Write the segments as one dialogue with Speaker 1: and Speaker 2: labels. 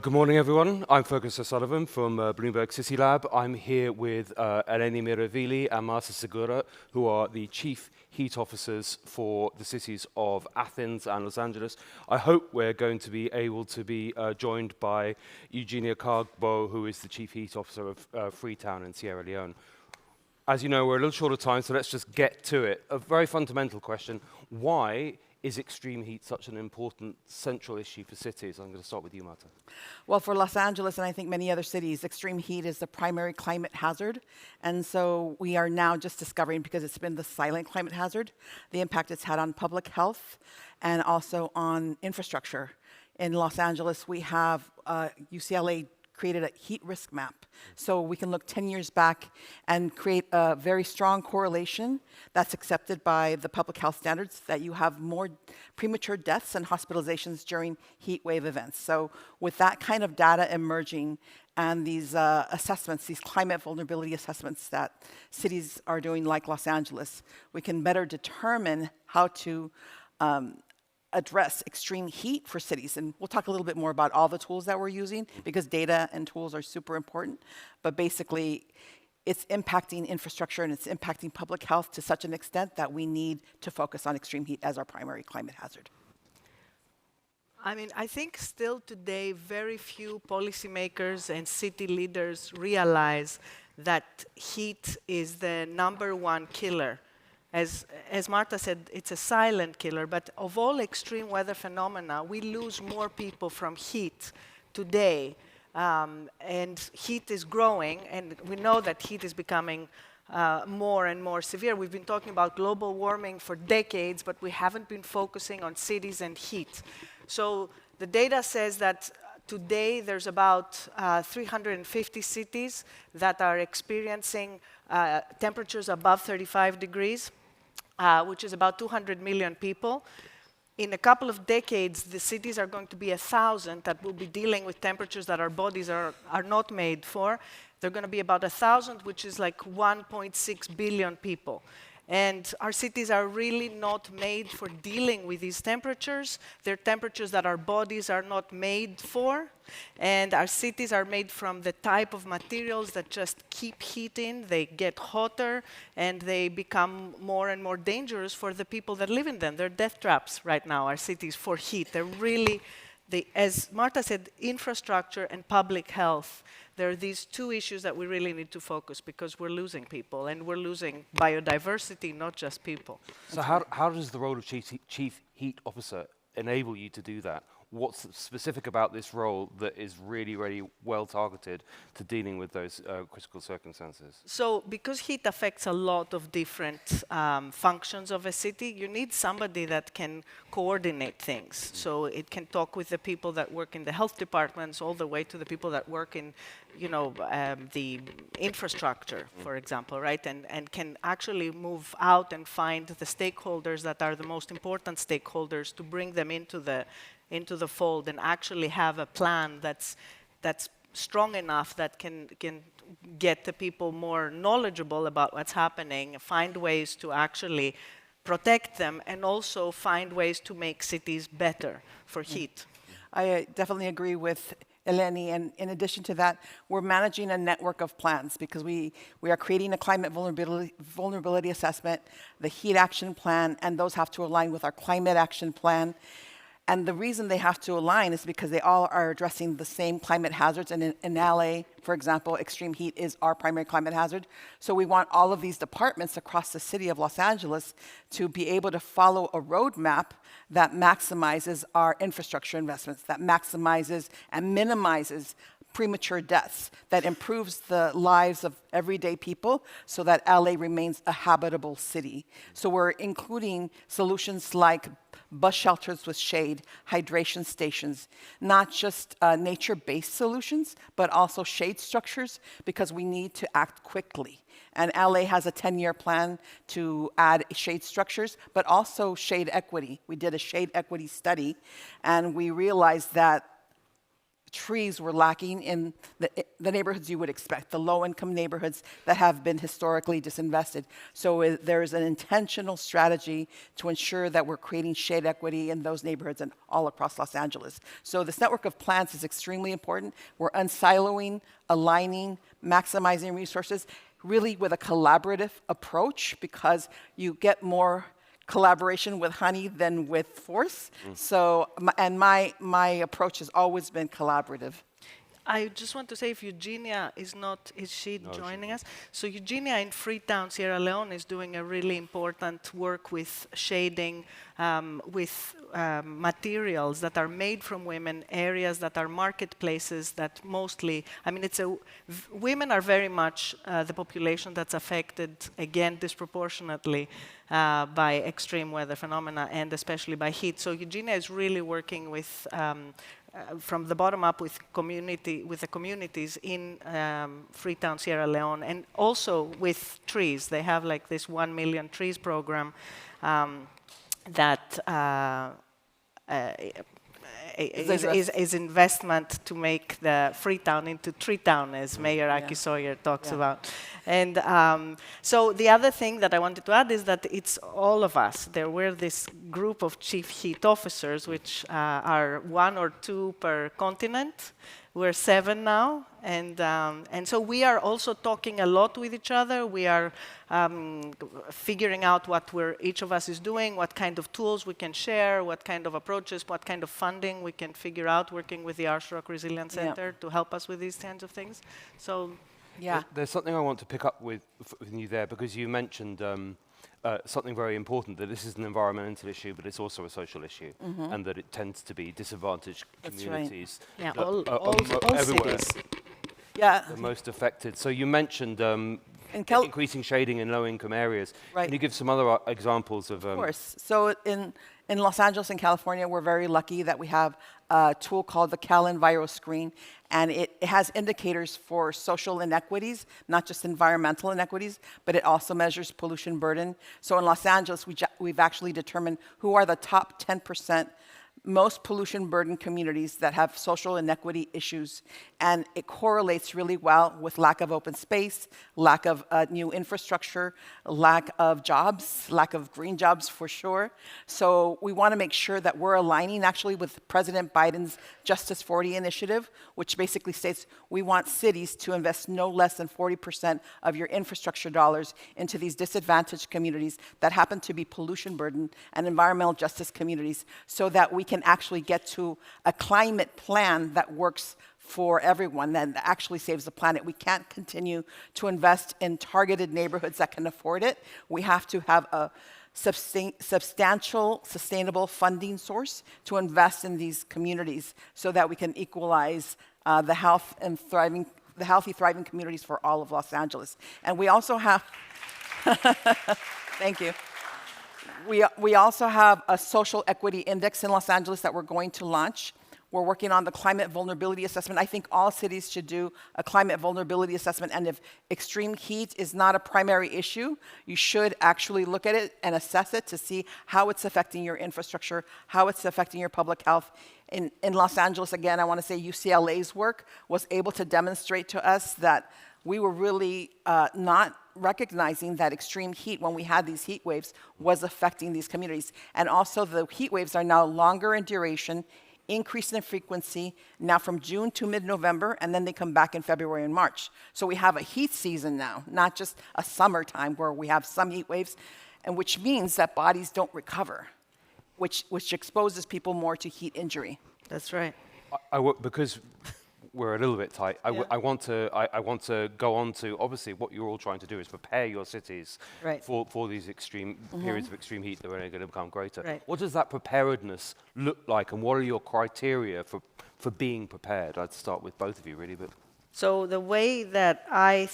Speaker 1: Good morning, everyone. I'm Feargus O'Sullivan from Bloomberg CityLab. I'm here with Eleni Myrivili and Marta Segura, who are the chief heat officers for the cities of Athens and Los Angeles. I hope we're going to be able to be joined by Eugenia Carbo, who is the chief heat officer of Freetown in Sierra Leone. As you know, we're a little short of time, so let's just get to it. A very fundamental question: why is extreme heat such an important central issue for cities? I'm going to start with you, Marta.
Speaker 2: Well, for Los Angeles and I think many other cities, extreme heat is the primary climate hazard. And so we are now just discovering, because it's been the silent climate hazard, the impact it's had on public health and also on infrastructure. In Los Angeles, we have UCLA created a heat risk map. So we can look 10 years back and create a very strong correlation that's accepted by the public health standards that you have more premature deaths and hospitalizations during heat wave events. So with that kind of data emerging and these assessments, these climate vulnerability assessments that cities are doing like Los Angeles, we can better determine how to address extreme heat for cities. And we'll talk a little bit more about all the tools that we're using, because data and tools are super important. But basically, it's impacting infrastructure and it's impacting public health to such an extent that we need to focus on extreme heat as our primary climate hazard.
Speaker 3: I mean, I think still today, very few policymakers and city leaders realize that heat is the #1 killer. As Marta said, it's a silent killer, but of all extreme weather phenomena, we lose more people from heat today. And heat is growing, and we know that heat is becoming more and more severe. We've been talking about global warming for decades, but we haven't been focusing on cities and heat. So the data says that today there's about 350 cities that are experiencing temperatures above 35 degrees. Which is about 200 million people. In a couple of decades, the cities are going to be 1,000 that will be dealing with temperatures that our bodies are not made for. They're going to be about 1,000, which is like 1.6 billion people. And our cities are really not made for dealing with these temperatures. They're temperatures that our bodies are not made for. And our cities are made from the type of materials that just keep heat in. They get hotter, and they become more and more dangerous for the people that live in them. They're death traps right now, our cities, for heat. They're really, as Marta said, infrastructure and public health. There are these two issues that we really need to focus, because we're losing people, and we're losing biodiversity, not just people.
Speaker 1: So how does the role of chief heat officer enable you to do that? What's specific about this role that is really, really well targeted to dealing with those critical circumstances?
Speaker 3: So because heat affects a lot of different functions of a city, you need somebody that can coordinate things. So it can talk with the people that work in the health departments all the way to the people that work in the infrastructure, for example, right? And can actually move out and find the stakeholders that are the most important stakeholders to bring them into the fold and actually have a plan that's strong enough that can get the people more knowledgeable about what's happening, find ways to actually protect them, and also find ways to make cities better for heat.
Speaker 2: I definitely agree with Eleni, and in addition to that, we're managing a network of plans, because we are creating a climate vulnerability assessment, the heat action plan, and those have to align with our climate action plan. And the reason they have to align is because they all are addressing the same climate hazards. And in LA, for example, extreme heat is our primary climate hazard. So we want all of these departments across the city of Los Angeles to be able to follow a roadmap that maximizes our infrastructure investments, that maximizes and minimizes premature deaths, that improves the lives of everyday people so that LA remains a habitable city. So we're including solutions like bus shelters with shade, hydration stations, not just nature-based solutions, but also shade structures, because we need to act quickly. And LA has a 10-year plan to add shade structures, but also shade equity. We did a shade equity study, and we realized that trees were lacking in the neighborhoods you would expect, the low-income neighborhoods that have been historically disinvested. So there's an intentional strategy to ensure that we're creating shade equity in those neighborhoods and all across Los Angeles. So this network of plans is extremely important. We're unsiloing, aligning, maximizing resources, really with a collaborative approach, because you get more collaboration with honey than with force. So, my approach has always been collaborative.
Speaker 3: I just want to say, if Eugenia is not, is she joining us? So Eugenia in Freetown, Sierra Leone is doing a really important work with shading, with materials that are made from women, areas that are marketplaces that mostly, I mean, women are very much the population that's affected, again, disproportionately by extreme weather phenomena and especially by heat. So Eugenia is really working with from the bottom up with the communities in Freetown, Sierra Leone, and also with trees. They have like this 1 million trees program that is investment to make the Freetown into Tree Town, as Mayor Aki Sawyer talks about. And so the other thing that I wanted to add is that it's all of us. There were this group of chief heat officers, which are 1 or 2 per continent. We're 7 now, and so we are also talking a lot with each other. We are figuring out what each of us is doing, what kind of tools we can share, what kind of approaches, what kind of funding we can figure out, working with the Archrock Resilience Center to help us with these kinds of things. So,
Speaker 1: there's something I want to pick up with you there, because you mentioned something very important, that this is an environmental issue, but it's also a social issue, and that it tends to be disadvantaged communities
Speaker 3: all
Speaker 1: everywhere.
Speaker 3: cities.
Speaker 1: The most affected. So you mentioned increasing shading in low-income areas.
Speaker 2: Right.
Speaker 1: Can you give some other examples of?
Speaker 2: Of course. So in Los Angeles and California, we're very lucky that we have a tool called the CalEnviro Screen, and it has indicators for social inequities, not just environmental inequities, but it also measures pollution burden. So in Los Angeles, we've actually determined who are the top 10% most pollution burden communities that have social inequity issues. And it correlates really well with lack of open space, lack of new infrastructure, lack of jobs, lack of green jobs for sure. So we want to make sure that we're aligning actually with President Biden's Justice 40 initiative, which basically states we want cities to invest no less than 40% of your infrastructure dollars into these disadvantaged communities that happen to be pollution burden and environmental justice communities, so that we can actually get to a climate plan that works for everyone, that actually saves the planet. We can't continue to invest in targeted neighborhoods that can afford it. We have to have a substantial, sustainable funding source to invest in these communities so that we can equalize the healthy, thriving communities for all of Los Angeles. And we also have, thank you. We also have a social equity index in Los Angeles that we're going to launch. We're working on the climate vulnerability assessment. I think all cities should do a climate vulnerability assessment, and if extreme heat is not a primary issue, you should actually look at it and assess it to see how it's affecting your infrastructure, how it's affecting your public health. In Los Angeles, again, I want to say UCLA's work was able to demonstrate to us that we were really not recognizing that extreme heat, when we had these heat waves, was affecting these communities. And also the heat waves are now longer in duration, increasing in frequency, now from June to mid-November, and then they come back in February and March. So we have a heat season now, not just a summertime where we have some heat waves, and which means that bodies don't recover, which exposes people more to heat injury.
Speaker 3: That's right.
Speaker 1: Because we're a little bit tight. I want to go on to, obviously, what you're all trying to do is prepare your cities for these extreme periods of extreme heat that are only going to become greater.
Speaker 3: Right.
Speaker 1: What does that preparedness look like, and what are your criteria for being prepared? I'd start with both of you, really. But
Speaker 3: so the way that I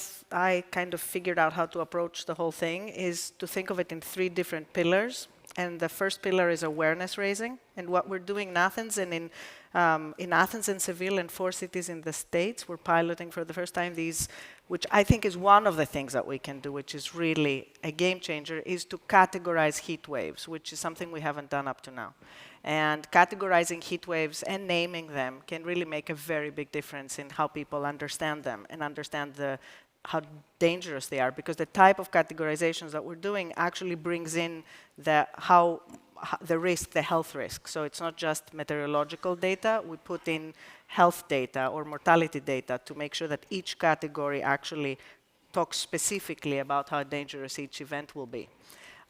Speaker 3: kind of figured out how to approach the whole thing is to think of it in 3 different pillars. And the first pillar is awareness raising. And what we're doing in Athens and in Athens and Seville and 4 cities in the States, we're piloting for the first time these, which I think is one of the things that we can do, which is really a game changer, is to categorize heat waves, which is something we haven't done up to now. And categorizing heat waves and naming them can really make a very big difference in how people understand them and understand how dangerous they are, because the type of categorizations that we're doing actually brings in the risk, the health risk. So it's not just meteorological data. We put in health data or mortality data to make sure that each category actually talks specifically about how dangerous each event will be.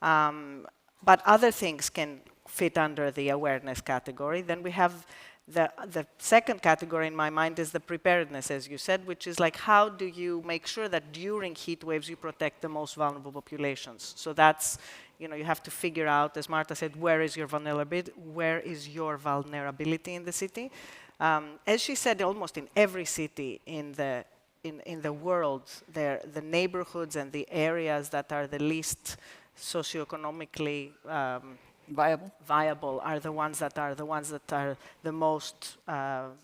Speaker 3: But other things can fit under the awareness category. Then we have the second category in my mind is the preparedness, as you said, which is like, how do you make sure that during heat waves you protect the most vulnerable populations? So that's, you have to figure out, as Marta said, where is your vulnerability in the city? As she said, almost in every city in the world, the neighborhoods and the areas that are the least socioeconomically viable are the ones that are the most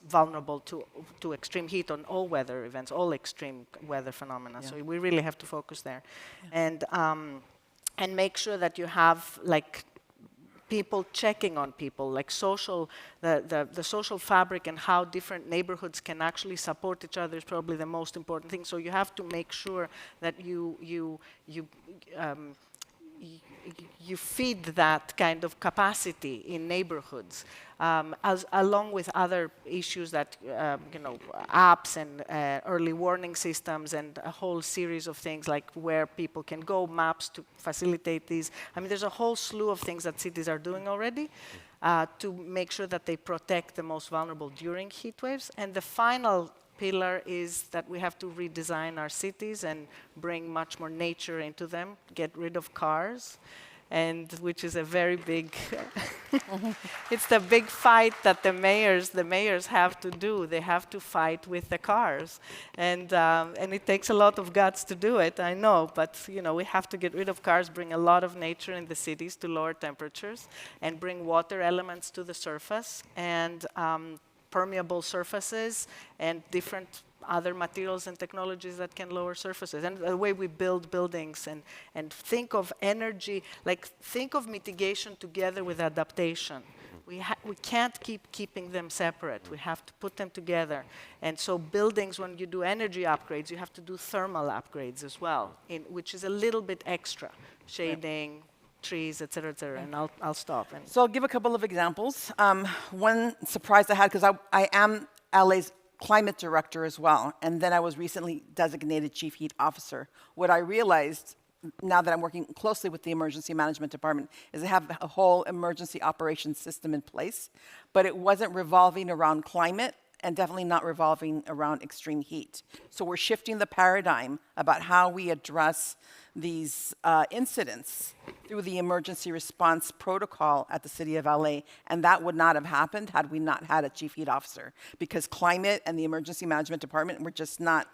Speaker 3: vulnerable to extreme heat on all weather events, all extreme weather phenomena. Yeah. So we really have to focus there, yeah. And make sure that you have people checking on people, like the social fabric and how different neighborhoods can actually support each other is probably the most important thing. So you have to make sure that you feed that kind of capacity in neighborhoods, along with other issues that, apps and early warning systems and a whole series of things like where people can go, maps to facilitate these. I mean, there's a whole slew of things that cities are doing already to make sure that they protect the most vulnerable during heat waves. And the final pillar is that we have to redesign our cities and bring much more nature into them, get rid of cars, and which is a very big, it's the big fight that the mayors have to do. They have to fight with the cars, and it takes a lot of guts to do it, I know, but we have to get rid of cars, bring a lot of nature in the cities to lower temperatures, and bring water elements to the surface, and permeable surfaces and different other materials and technologies that can lower surfaces. And the way we build buildings and think of energy, think of mitigation together with adaptation. We can't keep keeping them separate. We have to put them together. And so buildings, when you do energy upgrades, you have to do thermal upgrades as well, which is a little bit extra. Shading, trees, et cetera, and I'll stop.
Speaker 2: So I'll give a couple of examples. One surprise I had, because I am LA's climate director as well, and then I was recently designated chief heat officer. What I realized, now that I'm working closely with the emergency management department, is they have a whole emergency operations system in place, but it wasn't revolving around climate and definitely not revolving around extreme heat. So we're shifting the paradigm about how we address these incidents through the emergency response protocol at the City of LA, and that would not have happened had we not had a chief heat officer, because climate and the emergency management department were just not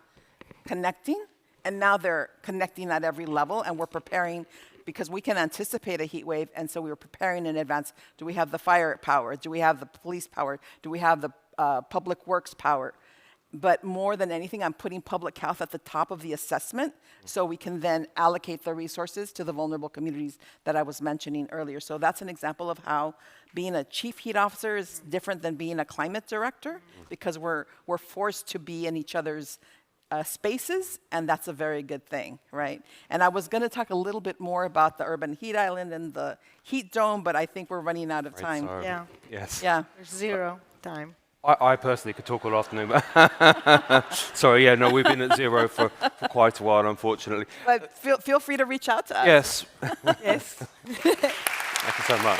Speaker 2: connecting, and now they're connecting at every level, and we're preparing, because we can anticipate a heat wave, and so we were preparing in advance. Do we have the fire power? Do we have the police power? Do we have the public works power? But more than anything, I'm putting public health at the top of the assessment so we can then allocate the resources to the vulnerable communities that I was mentioning earlier. So that's an example of how being a chief heat officer is different than being a climate director, because we're forced to be in each other's spaces, and that's a very good thing, right? And I was going to talk a little bit more about the urban heat island and the heat dome, but I think we're running out of time.
Speaker 1: Sorry.
Speaker 3: Yeah.
Speaker 1: Yes.
Speaker 3: Yeah. There's zero time.
Speaker 1: I personally could talk all afternoon. Sorry, yeah, no, we've been at zero for quite a while, unfortunately.
Speaker 2: But feel free to reach out to us.
Speaker 1: Yes.
Speaker 3: Yes.
Speaker 1: Thank you so much.